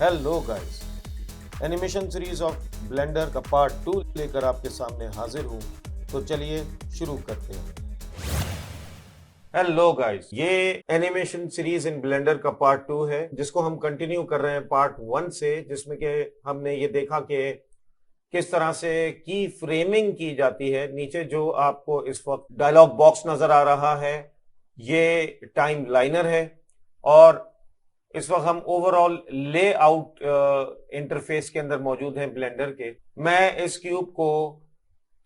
Hello guys, animation series of blender का part 2 लेकर आपके सामने हाजिर हूँ। तो चलिए शुरू करते हैं। हेलो गाइस, ये एनिमेशन सीरीज इन ब्लेंडर का पार्ट 2 है, जिसको हम कंटिन्यू कर रहे हैं पार्ट 1 से, जिसमें कि हमने ये देखा कि किस तरह से की फ्रेमिंग की जाती है। नीचे जो आपको इस वक्त डायलॉग बॉक्स नजर आ रहा है, ये टाइम लाइनर है, और इस वक्त हम ओवरऑल लेआउट इंटरफेस के अंदर मौजूद हैं ब्लेंडर के। मैं इस क्यूब को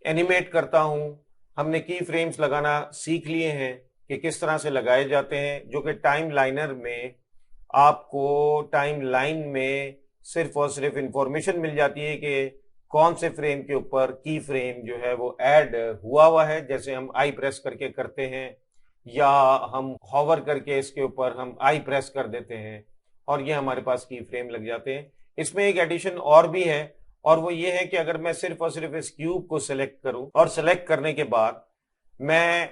एनिमेट करता हूं। हमने की फ्रेम्स लगाना सीख लिए हैं कि किस तरह से लगाए जाते हैं, जो कि टाइम लाइनर में आपको टाइम लाइन में सिर्फ और सिर्फ इंफॉर्मेशन मिल जाती है कि कौन से फ्रेम के ऊपर की फ्रेम जो है वो ऐड हुआ है। जैसे हम आई प्रेस करके करते हैं, या हम हॉवर करके इसके ऊपर हम आई प्रेस कर देते हैं और ये हमारे पास की फ्रेम लग जाते हैं। इसमें एक एडिशन और भी है, और वो ये है कि अगर मैं सिर्फ और सिर्फ इस क्यूब को सिलेक्ट करूं और सिलेक्ट करने के बाद मैं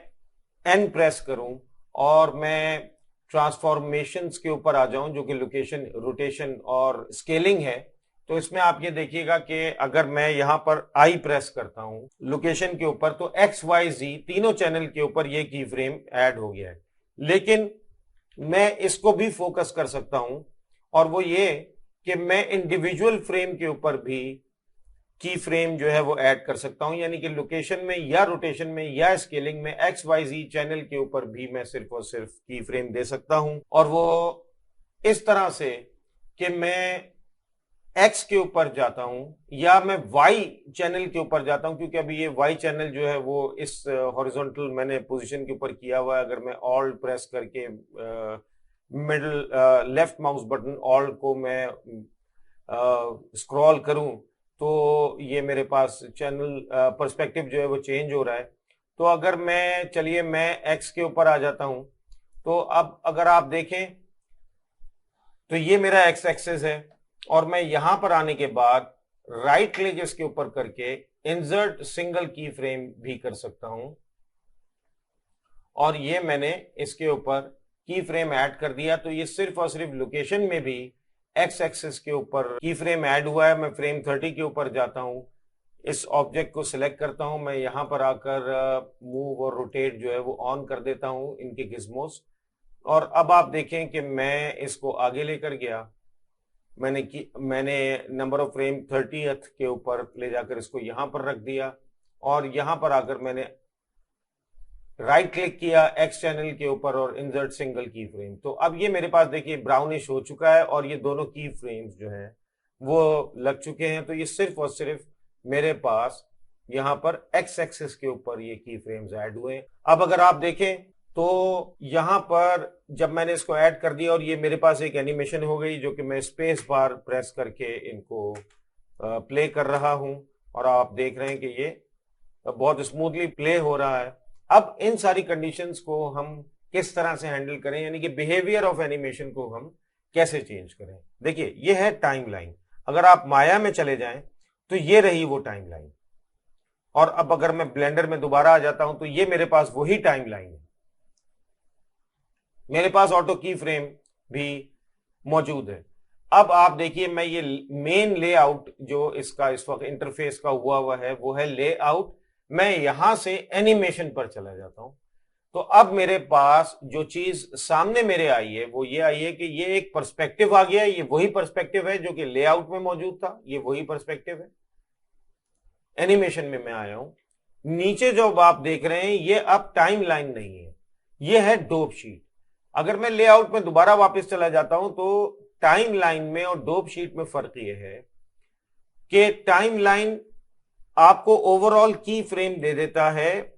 एन प्रेस करूं और मैं ट्रांसफॉर्मेशंस के ऊपर आ जाऊं, जो कि लोकेशन, रोटेशन और स्केलिंग है, तो इसमें आप ये देखिएगा कि अगर मैं यहां पर आई प्रेस करता हूं लोकेशन के ऊपर, तो एक्स वाई जी तीनों चैनल के ऊपर ये की फ्रेम ऐड हो गया है। लेकिन मैं इसको भी फोकस कर सकता हूं, और वो ये कि मैं इंडिविजुअल फ्रेम के ऊपर भी की फ्रेम जो है वो ऐड कर सकता हूं, यानी कि लोकेशन में या रोटेशन में या स्केलिंग में एक्स वाई जी चैनल के ऊपर भी मैं सिर्फ और सिर्फ की फ्रेम दे सकता हूं। और वो इस तरह से कि मैं एक्स के ऊपर जाता हूं या मैं वाई चैनल के ऊपर जाता हूं, क्योंकि अभी ये वाई चैनल जो है वो इस हॉरिजॉन्टल मैंने पोजीशन के ऊपर किया हुआ है। अगर मैं ऑल्ट प्रेस करके middle left mouse button alt को मैं स्क्रॉल करूं, तो ये मेरे पास चैनल पर्सपेक्टिव जो है वो चेंज हो रहा है। तो अगर मैं, चलिए मैं एक्स के ऊपर आ जाता हूं, तो अब अगर आप देखें तो ये मेरा एक्स एक्सेस है, और मैं यहां पर आने के बाद राइट क्लिक इसके ऊपर करके इंसर्ट सिंगल की फ्रेम भी कर सकता हूं, और ये मैंने इसके ऊपर की फ्रेम ऐड कर दिया। तो ये सिर्फ और सिर्फ लोकेशन में भी एक्स एक्सिस के ऊपर की फ्रेम ऐड हुआ है। मैं फ्रेम 30 के ऊपर जाता हूं, इस ऑब्जेक्ट को सिलेक्ट करता हूं, मैं यहां पर आकर मूव और रोटेट जो है वो ऑन कर देता हूं इनके गिज्मोस, और अब आप देखें कि मैं इसको आगे लेकर गया। मैंने नंबर ऑफ फ्रेम 30th के ऊपर ले जाकर इसको यहां पर रख दिया, और यहां पर आकर मैंने राइट क्लिक किया एक्स चैनल के ऊपर और इंसर्ट सिंगल की फ्रेम। तो अब ये मेरे पास देखिए ब्राउनिश हो चुका है, और ये दोनों की फ्रेम्स जो हैं वो लग चुके हैं। तो ये सिर्फ और सिर्फ मेरे पास यहां पर एक्स एक्सिस के ऊपर ये की फ्रेम्स ऐड हुए हैं। अब अगर आप देखें तो यहां पर जब मैंने इसको ऐड कर दिया और ये मेरे पास एक एनिमेशन हो गई, जो कि मैं स्पेस बार प्रेस करके इनको प्ले कर रहा हूं, और आप देख रहे हैं कि ये बहुत स्मूथली प्ले हो रहा है। अब इन सारी कंडीशंस को हम किस तरह से हैंडल करें, यानी कि बिहेवियर ऑफ एनिमेशन को हम कैसे चेंज करें। देखिए ये है टाइम लाइन। अगर आप माया में चले जाएं तो ये रही वो टाइम लाइन, और अब अगर मैं ब्लेंडर में दोबारा आ जाता हूं तो ये मेरे पास वही टाइम लाइन है। मेरे पास ऑटो की फ्रेम भी मौजूद है। अब आप देखिए, मैं ये मेन लेआउट जो इसका इस वक्त इंटरफेस का हुआ है वो है लेआउट। मैं यहां से एनिमेशन पर चला जाता हूं, तो अब मेरे पास जो चीज सामने मेरे आई है वो ये आई है कि ये एक पर्सपेक्टिव आ गया है। ये वही पर्सपेक्टिव है जो कि लेआउट में मौजूद था, ये वही पर्सपेक्टिव है। एनिमेशन में मैं आया हूं, नीचे जो आप देख रहे हैं ये अब टाइम लाइन नहीं है, ये है डोप शीट। अगर मैं लेआउट में दोबारा वापस चला जाता हूं तो टाइम लाइन में और डोप शीट में फर्क यह है कि टाइम लाइन आपको ओवरऑल की फ्रेम दे देता है,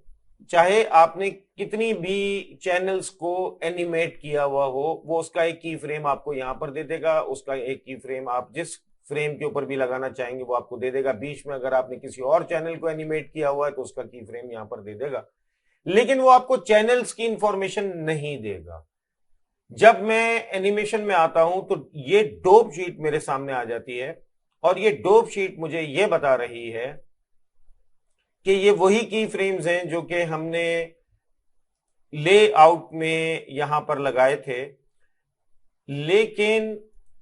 चाहे आपने कितनी भी चैनल्स को एनिमेट किया हुआ हो, वो उसका एक की फ्रेम आपको यहां पर दे देगा। उसका एक की फ्रेम आप जिस फ्रेम के ऊपर भी लगाना चाहेंगे वो आपको दे देगा। बीच में अगर आपने किसी और चैनल को एनिमेट किया हुआ है तो उसका की फ्रेम यहां पर दे देगा, लेकिन वो आपको चैनल्स की इंफॉर्मेशन नहीं देगा। जब मैं एनिमेशन में आता हूं तो ये डोप शीट मेरे सामने आ जाती है, और ये डोप शीट मुझे ये बता रही है कि ये वही की फ्रेम्स हैं जो कि हमने लेआउट में यहां पर लगाए थे, लेकिन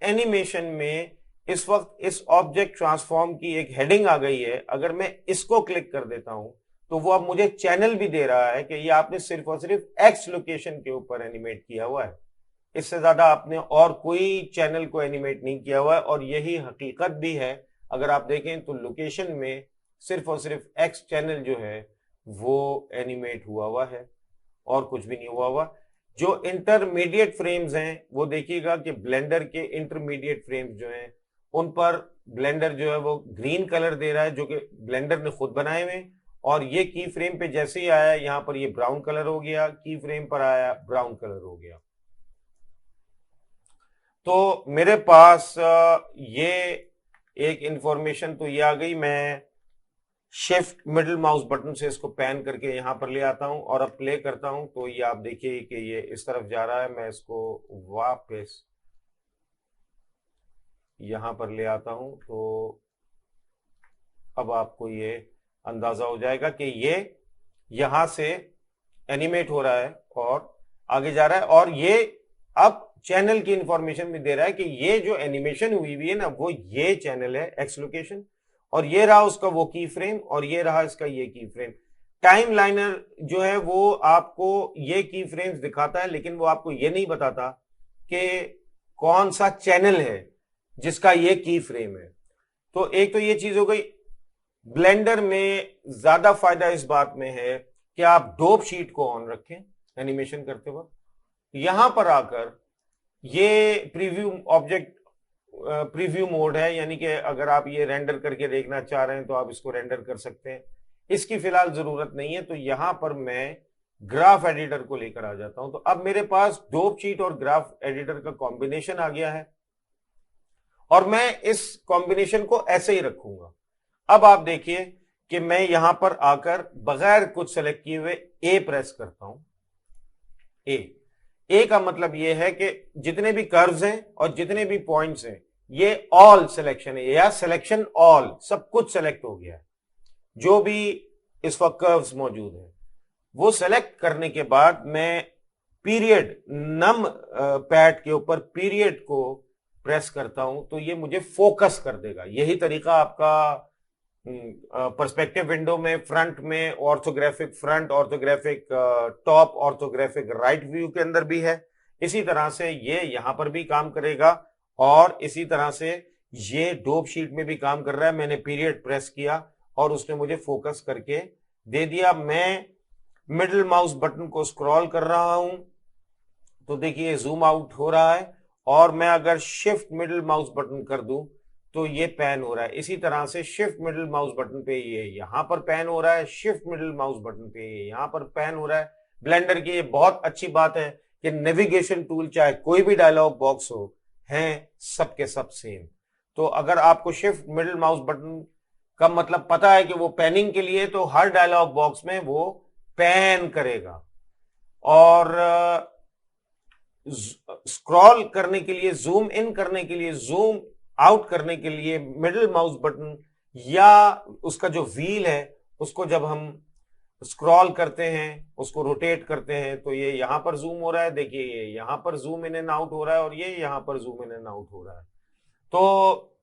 एनिमेशन में इस वक्त इस ऑब्जेक्ट ट्रांसफॉर्म की एक हेडिंग आ गई है, अगर मैं इसको क्लिक कर देता हूं तो वो अब मुझे चैनल भी दे रहा है कि ये आपने सिर्फ और सिर्फ एक्स लोकेशन के ऊपर एनिमेट किया हुआ है, इससे ज्यादा आपने और कोई चैनल को एनिमेट नहीं किया हुआ है। और यही हकीकत भी है, अगर आप देखें तो लोकेशन में सिर्फ और सिर्फ एक्स चैनल जो है वो एनिमेट हुआ हुआ है और कुछ भी नहीं हुआ हुआ। जो इंटरमीडिएट फ्रेम्स हैं वो देखिएगा कि ब्लेंडर के इंटरमीडिएट फ्रेम्स जो हैं उन पर ब्लेंडर जो है वो ग्रीन कलर दे रहा है, जो कि ब्लेंडर ने खुद बनाए हुए, और ये की फ्रेम पे जैसे ही आया यहां पर ये ब्राउन कलर हो गया, की फ्रेम पर आया ब्राउन कलर हो गया। तो मेरे पास ये एक इंफॉर्मेशन तो ये आ गई। मैं शिफ्ट मिडिल माउस बटन से इसको पैन करके यहां पर ले आता हूं और अब प्ले करता हूं तो ये आप देखिए कि ये इस तरफ जा रहा है। मैं इसको वापस यहां पर ले आता हूं तो अब आपको ये अंदाजा हो जाएगा कि ये यहां से एनिमेट हो रहा है और आगे जा रहा है, और ये अब चैनल की इंफॉर्मेशन भी दे रहा है कि ये जो एनिमेशन हुई है ना वो ये चैनल है एक्स लोकेशन, और ये रहा उसका वो की फ्रेम, और ये रहा इसका ये की फ्रेम। टाइम लाइनर जो है वो आपको ये की फ्रेम्स दिखाता है, लेकिन वो आपको ये नहीं बताता कि कौन सा चैनल है जिसका ये की फ्रेम है। तो एक तो ये चीज हो गई। ब्लेंडर में ज्यादा फायदा इस बात में है कि आप डोप शीट को ऑन रखें एनिमेशन करते वक्त, यहां पर आकर ये प्रीव्यू ऑब्जेक्ट प्रीव्यू मोड है, यानी कि अगर आप ये रेंडर करके देखना चाह रहे हैं तो आप इसको रेंडर कर सकते हैं, इसकी फिलहाल जरूरत नहीं है। तो यहां पर मैं ग्राफ एडिटर को लेकर आ जाता हूं, तो अब मेरे पास डोप शीट और ग्राफ एडिटर का कॉम्बिनेशन आ गया है और मैं इस कॉम्बिनेशन को ऐसे ही रखूंगा। अब आप देखिए कि मैं यहां पर आकर बगैर कुछ सेलेक्ट किए हुए ए प्रेस करता हूं। ए का मतलब यह है कि जितने भी कर्व्स हैं और जितने भी पॉइंट्स हैं ये ऑल सिलेक्शन है, या सिलेक्शन ऑल, सब कुछ सेलेक्ट हो गया है। जो भी इस वक्त कर्व्स मौजूद हैं वो सेलेक्ट करने के बाद मैं पीरियड नम पैड के ऊपर पीरियड को प्रेस करता हूं तो ये मुझे फोकस कर देगा। यही तरीका आपका पर्सपेक्टिव विंडो में फ्रंट में orthographic front, orthographic top, orthographic right view के अंदर भी है। इसी तरह से ये यहां पर भी काम करेगा और इसी तरह से ये डोप शीट में भी काम कर रहा है। मैंने पीरियड प्रेस किया और उसने मुझे फोकस करके दे दिया। मैं मिडिल माउस बटन को स्क्रॉल कर रहा हूं तो देखिए जूम आउट हो रहा है, और मैं अगर शिफ्ट मिडिल माउस बटन कर दूं तो ये पैन हो रहा है। इसी तरह से शिफ्ट मिडिल माउस बटन पे ये यहां पर पैन हो रहा है, शिफ्ट मिडिल माउस बटन पे ये यहां पर पैन हो रहा है। ब्लेंडर की ये बहुत अच्छी बात है कि नेविगेशन टूल चाहे कोई भी डायलॉग बॉक्स हो हैं सबके सब सेम। तो अगर आपको शिफ्ट मिडिल माउस बटन का मतलब पता है कि वो पैनिंग के लिए, तो हर डायलॉग बॉक्स में वो पैन करेगा। और स्क्रॉल करने के लिए, जूम इन करने के लिए, जूम आउट करने के लिए मिडिल माउस बटन या उसका जो व्हील है उसको जब हम स्क्रॉल करते हैं, उसको रोटेट करते हैं तो ये यहां पर जूम हो रहा है, देखिए ये यहां पर जूम इन एंड आउट हो रहा है और ये यहां पर जूम इन एंड आउट हो रहा है। तो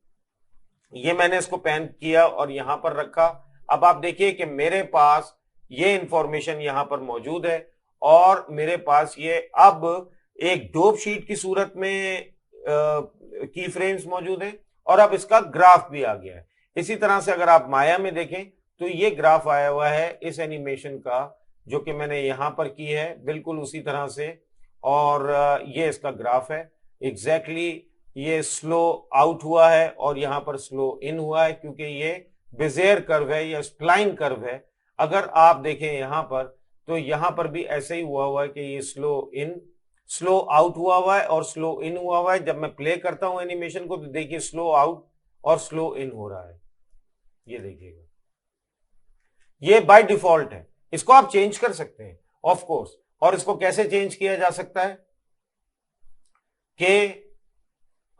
ये मैंने इसको पैन किया और यहां पर रखा। अब आप देखिए कि मेरे पास ये इंफॉर्मेशन यहां पर मौजूद है और मेरे पास ये अब एक डोप शीट की सूरत में की फ्रेम्स मौजूद है और अब इसका ग्राफ भी आ गया है। इसी तरह से अगर आप माया में देखें तो ये ग्राफ आया हुआ है इस एनिमेशन का, जो कि मैंने यहां पर की है बिल्कुल उसी तरह से, और ये इसका ग्राफ है एग्जैक्टली। ये स्लो आउट हुआ है और यहां पर स्लो इन हुआ है क्योंकि ये बेजियर कर्व है या स्प्लाइन कर्व है। अगर आप देखें यहां पर तो यहां पर भी ऐसे ही हुआ है कि ये स्लो इन स्लो आउट हुआ है और स्लो इन हुआ है। जब मैं प्ले करता हूं एनिमेशन को तो देखिए स्लो आउट और स्लो इन हो रहा है, ये देखिएगा। ये बाय डिफॉल्ट है, इसको आप चेंज कर सकते हैं ऑफ कोर्स। और इसको कैसे चेंज किया जा सकता है कि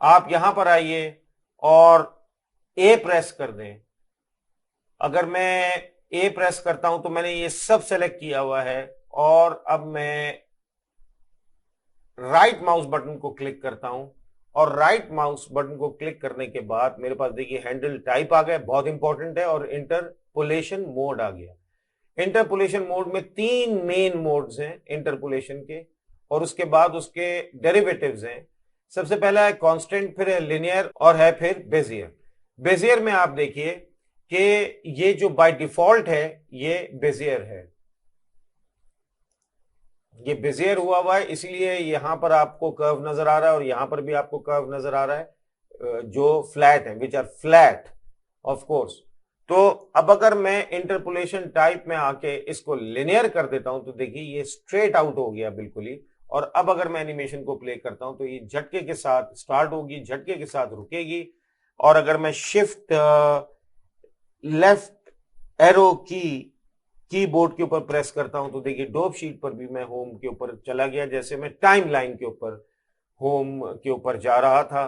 आप यहां पर आइए और ए प्रेस कर दें। अगर मैं ए प्रेस करता हूं तो मैंने ये सब सेलेक्ट किया हुआ है और अब मैं राइट माउस बटन को क्लिक करता हूं और राइट माउस बटन को क्लिक करने के बाद मेरे पास देखिए हैंडल टाइप आ गया, बहुत इंपॉर्टेंट है, और इंटरपोलेशन मोड आ गया। इंटरपोलेशन मोड में 3 मेन मोड्स हैं इंटरपोलेशन के, और उसके बाद उसके डेरिवेटिव्स हैं। सबसे पहला है कांस्टेंट, फिर है लिनियर, और है फिर बेजियर। बेजियर में आप देखिए कि ये जो बाय डिफॉल्ट है ये बेजियर है, ये बेजियर हुआ है, इसलिए यहां पर आपको कर्व नजर आ रहा है और यहां पर भी आपको कर्व नजर आ रहा है जो फ्लैट है, which are flat of course. तो अब अगर मैं इंटरपोलेशन टाइप में आके इसको लिनियर कर देता हूं तो देखिए ये स्ट्रेट आउट हो गया बिल्कुल ही। और अब अगर मैं एनिमेशन को प्ले करता हूं तो ये झटके के साथ स्टार्ट होगी, झटके के साथ रुकेगी। और अगर मैं शिफ्ट लेफ्ट एरो कीबोर्ड के ऊपर प्रेस करता हूं तो देखिए डोप शीट पर भी मैं होम के ऊपर चला गया, जैसे मैं टाइम लाइन के ऊपर होम के ऊपर जा रहा था।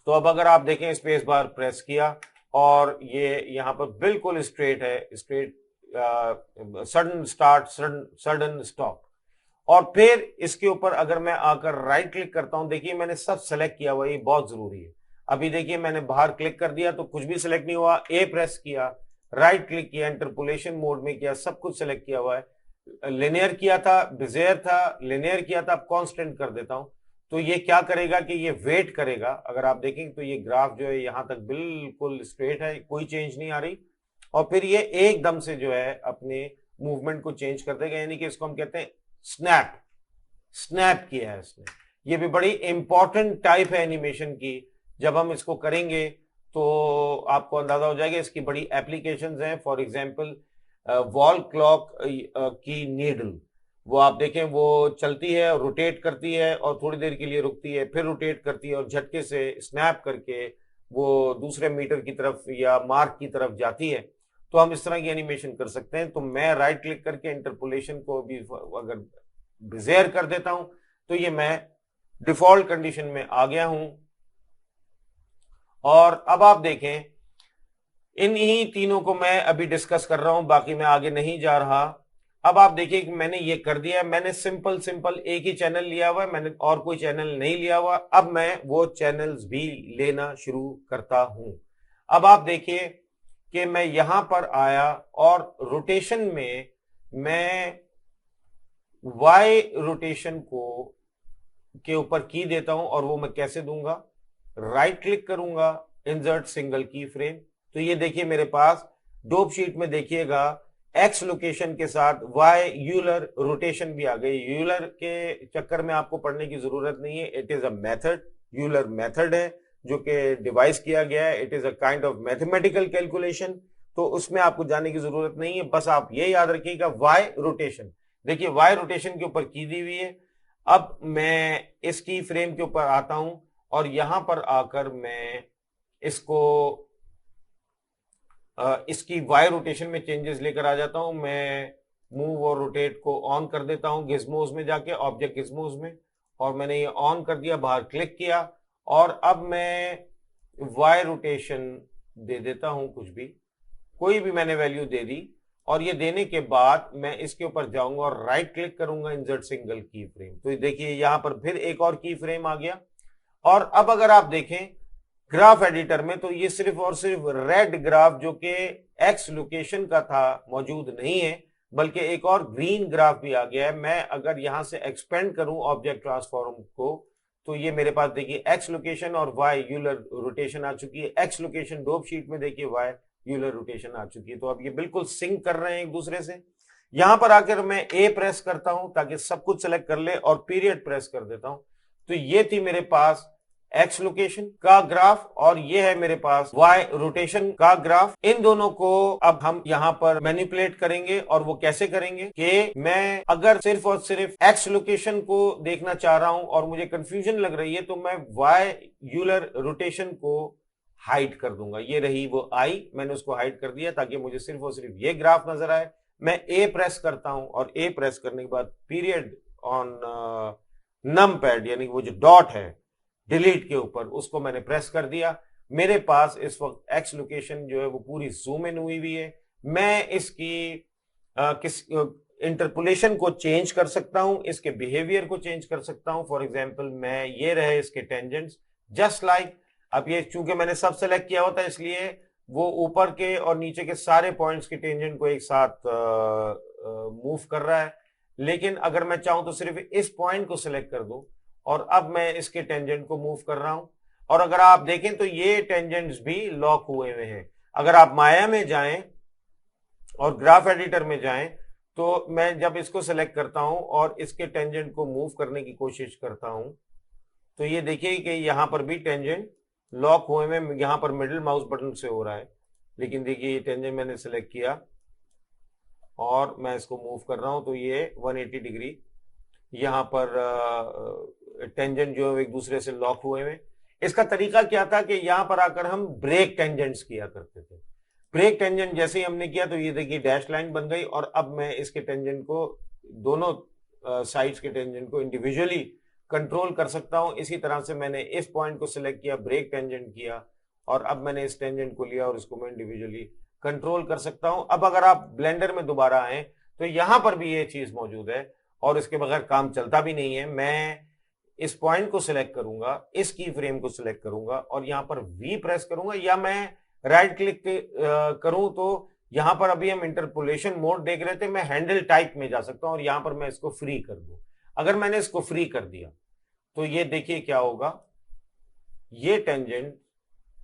तो अब अगर आप देखें स्पेस बार प्रेस किया और ये यहां पर बिल्कुल स्ट्रेट है, straight, sudden start, sudden stop. और फिर इसके ऊपर अगर मैं आकर राइट क्लिक करता हूं, देखिए मैंने सब सेलेक्ट किया हुआ, ये बहुत जरूरी है। अभी देखिए मैंने बाहर क्लिक कर दिया तो कुछ भी सिलेक्ट नहीं हुआ, ए प्रेस किया, राइट क्लिक किया, इंटरपोलेशन मोड में किया, सब कुछ सिलेक्ट किया हुआ है। लिनियर किया था, बेजियर था, लिनियर किया था, अब कांस्टेंट कर देता हूं। तो ये क्या करेगा कि ये वेट करेगा। अगर आप देखेंगे तो ये ग्राफ जो है यहां तक बिल्कुल स्ट्रेट है, कोई चेंज नहीं आ रही, और फिर ये एकदम से जो है अपने मूवमेंट को चेंज कर देगा, यानी कि इसको हम कहते हैं स्नैप। स्नैप किया है इसने। ये भी बड़ी इंपॉर्टेंट टाइप है एनिमेशन की, जब हम इसको करेंगे तो आपको अंदाजा हो जाएगा। इसकी बड़ी एप्लीकेशंस हैं, फॉर एग्जांपल वॉल क्लॉक की नीडल, वो आप देखें वो चलती है, रोटेट करती है और थोड़ी देर के लिए रुकती है, फिर रोटेट करती है और झटके से स्नैप करके वो दूसरे मीटर की तरफ या मार्क की तरफ जाती है। तो हम इस तरह की एनिमेशन कर सकते हैं। तो मैं राइट क्लिक करके इंटरपोलेशन को भी अगर बेजियर कर देता हूं तो ये मैं डिफॉल्ट कंडीशन में आ गया हूं। और अब आप देखें इन्हीं तीनों को मैं अभी डिस्कस कर रहा हूं, बाकी मैं आगे नहीं जा रहा। अब आप देखिए कि मैंने ये कर दिया, मैंने सिंपल एक ही चैनल लिया हुआ है, मैंने और कोई चैनल नहीं लिया हुआ। अब मैं वो चैनल्स भी लेना शुरू करता हूं। अब आप देखिए कि मैं यहां पर आया और रोटेशन में मैं वाई रोटेशन को के ऊपर की देता हूं, और वो मैं कैसे दूंगा, राइट क्लिक करूंगा, इंसर्ट सिंगल की फ्रेम। तो ये देखिए मेरे पास डोप शीट में देखिएगा एक्स लोकेशन के साथ वाई यूलर रोटेशन भी आ गई। यूलर के चक्कर में आपको पढ़ने की जरूरत नहीं है, it is a method, Euler method है जो कि डिवाइस किया गया है, it is a kind of mathematical calculation. तो उसमें आपको जाने की जरूरत नहीं है, बस आप ये याद रखिएगा वाई रोटेशन। देखिए वाई रोटेशन के ऊपर की दी हुई है। अब मैं इसकी फ्रेम के ऊपर आता हूं और यहां पर आकर मैं इसको इसकी वाई रोटेशन में चेंजेस लेकर आ जाता हूं। मैं मूव और रोटेट को ऑन कर देता हूं गिज्मोज में जाके, ऑब्जेक्ट गिज्मोज में, और मैंने ये ऑन कर दिया, बाहर क्लिक किया, और अब मैं वाई रोटेशन दे देता हूं, कुछ भी, कोई भी मैंने वैल्यू दे दी। और ये देने के बाद मैं इसके ऊपर जाऊंगा और राइट क्लिक करूंगा, इंसर्ट सिंगल की फ्रेम। तो देखिए यहां पर फिर एक और की फ्रेम आ गया। और अब अगर आप देखें ग्राफ एडिटर में तो ये सिर्फ और सिर्फ रेड ग्राफ जो कि एक्स लोकेशन का था मौजूद नहीं है, बल्कि एक और ग्रीन ग्राफ भी आ गया है। मैं अगर यहां से एक्सपेंड करूं ऑब्जेक्ट ट्रांसफॉर्म को तो ये मेरे पास देखिए एक्स लोकेशन और वाई यूलर रोटेशन आ चुकी है। एक्स लोकेशन डोप शीट में देखिए वाई यूलर रोटेशन आ चुकी है। तो अब ये बिल्कुल सिंक कर रहे हैं एक दूसरे से। यहां पर आकर मैं ए प्रेस करता हूं ताकि सब कुछ सेलेक्ट कर ले, और पीरियड प्रेस कर देता हूं। तो ये थी मेरे पास एक्स लोकेशन का ग्राफ, और ये है मेरे पास वाई रोटेशन का ग्राफ। इन दोनों को अब हम यहां पर मैनिपुलेट करेंगे, और वो कैसे करेंगे कि मैं अगर सिर्फ और सिर्फ एक्स लोकेशन को देखना चाह रहा हूं और मुझे कंफ्यूजन लग रही है तो मैं वाई यूलर रोटेशन को हाइड कर दूंगा। ये रही वो आई, मैंने उसको हाइड कर दिया ताकि मुझे सिर्फ और सिर्फ ये ग्राफ नजर आए। मैं ए प्रेस करता हूं और ए प्रेस करने के बाद पीरियड ऑन नम पैड, यानी वो जो डॉट है डिलीट के ऊपर, उसको मैंने प्रेस कर दिया। मेरे पास इस वक्त एक्स लोकेशन जो है वो पूरी जूम इन हुई है। मैं इसकी इंटरपोलेशन को चेंज कर सकता हूं, इसके बिहेवियर को चेंज कर सकता हूं। फॉर एग्जांपल मैं ये रहे इसके टेंजेंट्स जस्ट लाइक, अब ये चूंकि मैंने सब सेलेक्ट किया होता है इसलिए वो ऊपर के और नीचे के सारे पॉइंट्स के टेंजेंट को एक साथ मूव कर रहा है। लेकिन अगर मैं चाहूं तो सिर्फ इस पॉइंट को सिलेक्ट कर दूं और अब मैं इसके टेंजेंट को मूव कर रहा हूं। और अगर आप देखें तो ये टेंजेंट्स भी लॉक हुए हुए हैं। अगर आप माया में जाएं और ग्राफ एडिटर में जाएं तो मैं जब इसको सेलेक्ट करता हूं और इसके टेंजेंट को मूव करने की कोशिश करता हूं तो ये देखिए कि यहां पर भी टेंजेंट लॉक हुए में, यहां पर मिडिल माउस बटन से हो रहा है। लेकिन देखिए ये टेंजेंट मैंने सेलेक्ट किया और मैं इसको मूव कर रहा हूं तो ये 180 डिग्री यहां पर टेंजेंट जो है एक दूसरे से लॉक हुए में। इसका तरीका क्या था कि यहां पर आकर हम ब्रेक टेंजेंट्स किया करते थे। ब्रेक टेंजेंट जैसे ही हमने किया तो ये देखिए डैश लाइन बन गई और अब मैं इसके टेंजेंट को, दोनों साइड्स के टेंजेंट को इंडिविजुअली कंट्रोल कर सकता हूं। इसी तरह से मैंने इस पॉइंट को सिलेक्ट किया, ब्रेक टेंजेंट किया और अब मैंने इस टेंजेंट को लिया और इसको मैं इंडिविजुअली कंट्रोल कर सकता हूं। अब अगर आप ब्लेंडर में दोबारा आए तो यहां पर भी ये चीज मौजूद है और इसके बगैर काम चलता भी नहीं है। मैं इस पॉइंट को सिलेक्ट करूंगा, इस की फ्रेम को सिलेक्ट करूंगा और यहां पर वी प्रेस करूंगा या मैं राइट क्लिक करूं तो यहां पर अभी हम इंटरपोलेशन मोड देख रहे थे, मैं हैंडल टाइप में जा सकता हूं और यहां पर मैं इसको फ्री कर दूं। अगर मैंने इसको फ्री कर दिया तो ये देखिए क्या होगा, ये टेंजेंट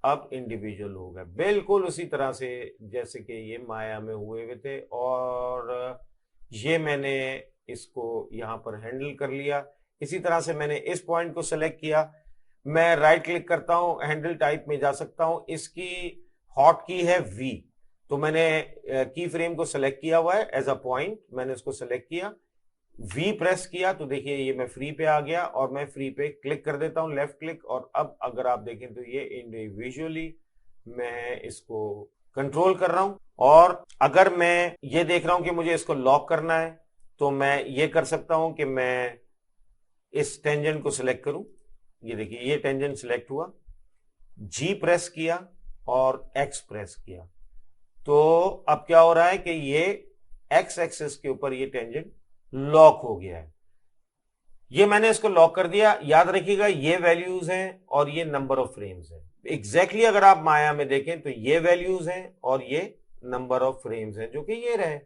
अब इंडिविजुअल हो गए बिल्कुल उसी तरह से जैसे कि ये माया में हुए हुए थे। और ये मैंने इसको यहां पर हैंडल कर लिया। इसी तरह से मैंने इस पॉइंट को सेलेक्ट किया, मैं राइट क्लिक करता हूं, हैंडल टाइप में जा सकता हूं। इसकी हॉट की है वी, तो मैंने की फ्रेम को सेलेक्ट किया हुआ है एज अ पॉइंट, मैंने उसको सेलेक्ट किया, वी प्रेस किया तो देखिए ये मैं फ्री पे आ गया और मैं फ्री पे क्लिक कर देता हूं, लेफ्ट क्लिक। और अब अगर आप देखें तो ये इंडिविजुअली मैं इसको कंट्रोल कर रहा हूं। और अगर मैं ये देख रहा हूं कि मुझे इसको लॉक करना है तो मैं ये कर सकता हूं कि मैं इस टेंजेंट को सिलेक्ट करूं। ये देखिए ये टेंजेंट सिलेक्ट हुआ, जी प्रेस किया और एक्स प्रेस किया तो अब क्या हो रहा है कि ये एक्स एक्सिस के ऊपर ये टेंजेंट लॉक हो गया है। ये मैंने इसको लॉक कर दिया। याद रखिएगा ये वैल्यूज हैं और ये नंबर ऑफ फ्रेम्स हैं। एग्जैक्टली अगर आप माया में देखें तो ये वैल्यूज हैं और ये नंबर ऑफ फ्रेम्स हैं जो कि ये रहे।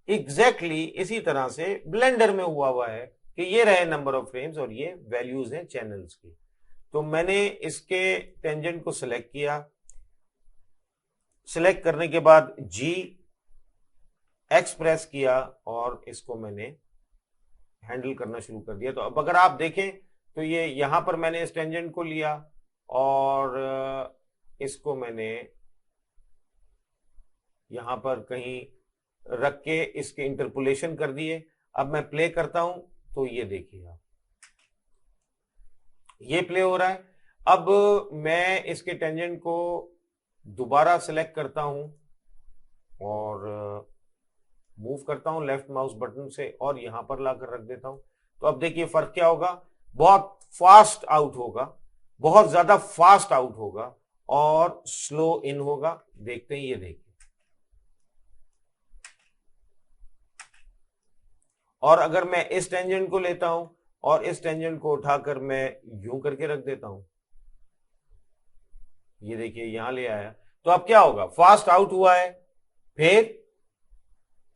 एग्जैक्टली इसी तरह से ब्लेंडर में हुआ है कि ये रहे नंबर ऑफ फ्रेम्स और ये वैल्यूज हैं चैनल्स की। तो मैंने इसके टेंजेंट को सिलेक्ट किया, सिलेक्ट करने के बाद जी एक्स प्रेस किया और इसको मैंने हैंडल करना शुरू कर दिया। तो अब अगर आप देखें तो ये यहां पर मैंने इस टेंजेंट को लिया और इसको मैंने यहां पर कहीं रख के इसके इंटरपोलेशन कर दिए। अब मैं प्ले करता हूं तो ये देखिए आप, ये प्ले हो रहा है। अब मैं इसके टेंजेंट को दोबारा सिलेक्ट करता हूं और मूव करता हूं लेफ्ट माउस बटन से और यहां पर लाकर रख देता हूं। तो अब देखिए फर्क क्या होगा, बहुत फास्ट आउट होगा, बहुत ज्यादा फास्ट आउट होगा और स्लो इन होगा। देखते हैं, ये देखिए। और अगर मैं इस टेंजेंट को लेता हूं और इस टेंजेंट को उठाकर मैं यूं करके रख देता हूं, ये देखिए यहां ले आया, तो अब क्या होगा, फास्ट आउट हुआ है, फिर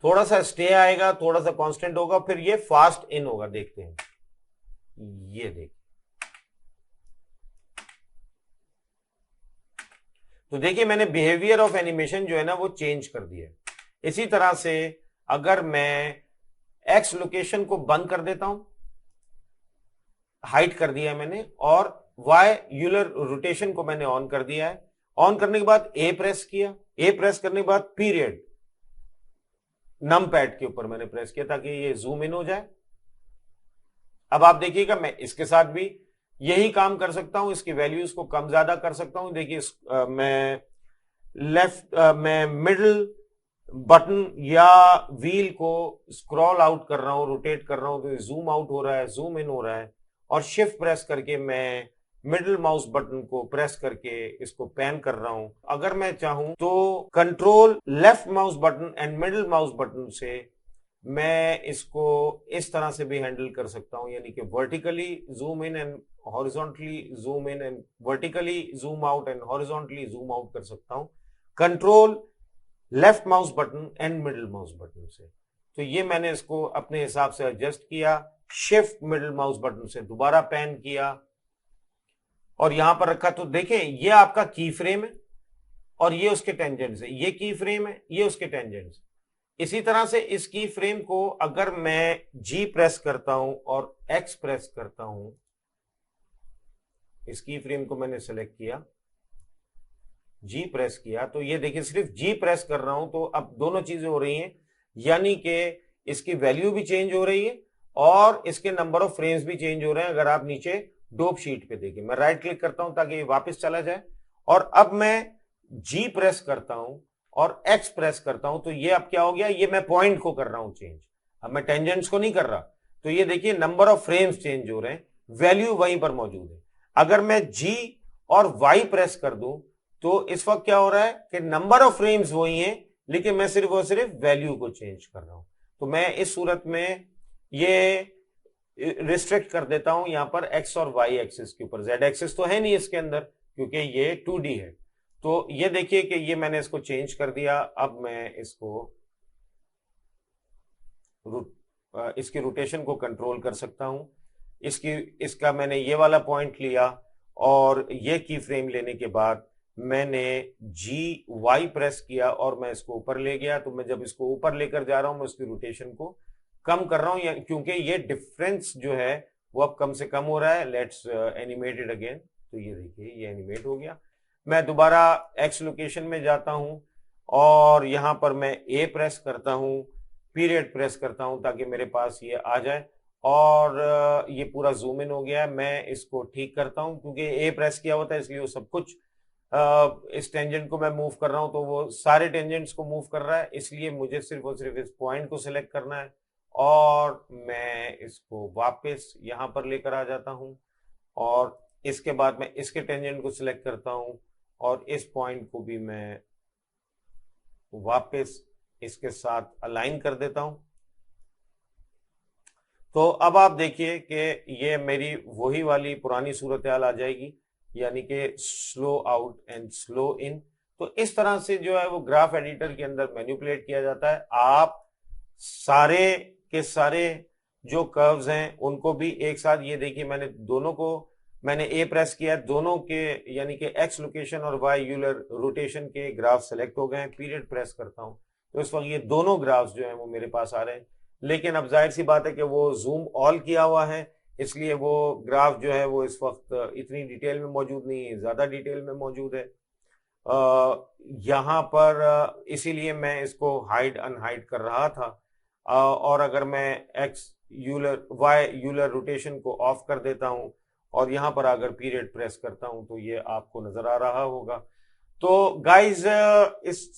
थोड़ा सा स्टे आएगा, थोड़ा सा कांस्टेंट होगा, फिर ये फास्ट इन होगा। देखते हैं, ये देखिए। तो देखिए मैंने बिहेवियर ऑफ एनिमेशन जो है ना वो चेंज कर दिया। इसी तरह से अगर मैं एक्स लोकेशन को बंद कर देता हूं, हाइड कर दिया मैंने, और वाई यूलर रोटेशन को मैंने ऑन कर दिया है। ऑन करने के बाद ए प्रेस किया, ए प्रेस करने के बाद पीरियड नम पैड के ऊपर मैंने प्रेस किया ताकि ये जूम इन हो जाए। अब आप देखिएगा मैं इसके साथ भी यही काम कर सकता हूं, इसकी वैल्यूज को कम ज्यादा कर सकता हूं। देखिए मैं मैं मिडिल बटन या व्हील को स्क्रॉल आउट कर रहा हूं, रोटेट कर रहा हूं तो जूम आउट हो रहा है, जूम इन हो रहा है। और शिफ्ट प्रेस करके मैं मिडिल माउस बटन को प्रेस करके इसको पैन कर रहा हूं। अगर मैं चाहूं तो control left mouse button and middle mouse button से मैं इसको इस तरह से भी हैंडल कर सकता हूं, यानी कि vertically zoom in and horizontally zoom in and vertically zoom out and horizontally zoom out कर सकता हूं control left mouse button and middle mouse button से। तो ये मैंने इसको अपने हिसाब से एडजस्ट किया, शिफ्ट मिडिल माउस बटन से दोबारा पैन किया और यहां पर रखा। तो देखें ये आपका की फ्रेम है और ये उसके टेंजेंट्स है, ये की फ्रेम है, ये उसके टेंजेंट्स। इसी तरह से इस की फ्रेम को अगर मैं जी प्रेस करता हूं और एक्स प्रेस करता हूं, इस की फ्रेम को मैंने सेलेक्ट किया, जी प्रेस किया, तो ये देखिए सिर्फ जी प्रेस कर रहा हूं तो अब दोनों चीजें हो रही हैं, यानी कि इसकी वैल्यू भी चेंज हो रही है और इसके नंबर ऑफ फ्रेम्स भी चेंज हो रहे हैं। अगर आप नीचे डोप शीट पे देखिए, मैं राइट क्लिक करता हूं ताकि ये वापस चला जाए और अब मैं जी प्रेस करता हूं और एक्स प्रेस करता हूं, तो ये अब क्या हो गया, ये मैं पॉइंट को कर रहा हूं चेंज, अब मैं टेंजेंट्स को नहीं कर रहा। तो ये देखिए नंबर ऑफ फ्रेम्स चेंज हो रहे हैं, वैल्यू वहीं पर मौजूद है। अगर मैं जी और वाई प्रेस कर दूं तो इस वक्त क्या हो रहा है कि नंबर ऑफ फ्रेम्स वही हैं, लेकिन मैं सिर्फ और सिर्फ वैल्यू को चेंज कर रहा हूं। तो मैं इस सूरत में ये रिस्ट्रिक्ट कर देता हूं यहां पर एक्स और वाई एक्सिस के ऊपर, जेड एक्सिस तो है नहीं इसके अंदर क्योंकि ये 2D है। तो ये देखिए कि ये मैंने इसको चेंज कर दिया। अब मैं इसको इसकी रोटेशन को कंट्रोल कर सकता हूं। इसका मैंने ये वाला पॉइंट लिया और ये की फ्रेम लेने के बाद मैंने जी वाई प्रेस किया और मैं इसको ऊपर ले गया। तो मैं जब इसको ऊपर लेकर जा रहा हूं मैं उसकी रोटेशन को कम कर रहा हूं क्योंकि ये डिफरेंस जो है वो अब कम से कम हो रहा है। Let's animate it again. तो ये देखिए ये एनिमेट हो गया। मैं दोबारा एक्स लोकेशन में जाता हूं और यहां पर मैं ए प्रेस करता हूं, पीरियड प्रेस करता हूं ताकि मेरे पास ये आ जाए और ये पूरा जूम इन हो गया है। मैं इसको ठीक करता हूं क्योंकि ए प्रेस किया होता है इसलिए वो सब कुछ इस टेंजेंट को मैं मूव कर रहा हूं तो वो सारे टेंजेंट्स को मूव कर रहा है, इसलिए मुझे सिर्फ और सिर्फ इस पॉइंट को सिलेक्ट करना है और मैं इसको वापस यहां पर लेकर आ जाता हूं और इसके बाद मैं इसके टेंजेंट को सिलेक्ट करता हूं और इस पॉइंट को भी मैं वापस इसके साथ अलाइन कर देता हूं। तो अब आप देखिए कि ये मेरी वही वाली पुरानी सूरत हाल आ जाएगी, यानी कि स्लो आउट एंड स्लो इन। तो इस तरह से जो है वो ग्राफ एडिटर के अंदर मैनिपुलेट किया जाता है। आप सारे के सारे जो कर्व्स हैं उनको भी एक साथ, ये देखिए मैंने दोनों को, मैंने ए प्रेस किया, दोनों के यानी कि एक्स लोकेशन और वाई यूलर रोटेशन के ग्राफ सेलेक्ट हो गए हैं। पीरियड प्रेस करता हूं तो इस वक्त ये दोनों ग्राफ्स जो हैं वो मेरे पास आ रहे हैं। लेकिन अब जाहिर सी बात है कि वो जूम ऑल किया हुआ है, इसलिए वो ग्राफ जो है वो इस वक्त इतनी डिटेल में मौजूद नहीं है, ज्यादा डिटेल में मौजूद है यहाँ पर। इसीलिए मैं इसको हाइड अनहाइड कर रहा था और अगर मैं X Euler Y Euler rotation को ऑफ कर देता हूं और यहां पर अगर पीरियड प्रेस करता हूं तो ये आपको नजर आ रहा होगा। तो गाइज इस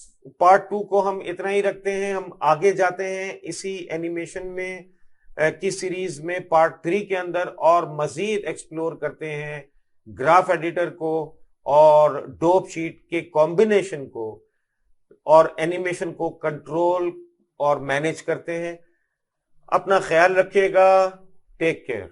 पार्ट 2 को हम इतना ही रखते हैं। हम आगे जाते हैं इसी एनिमेशन में की सीरीज में पार्ट 3 के अंदर और मजीद एक्सप्लोर करते हैं ग्राफ एडिटर को और डोप शीट के कॉम्बिनेशन को और एनिमेशन को कंट्रोल और मैनेज करते हैं। अपना ख्याल रखिएगा। Take care.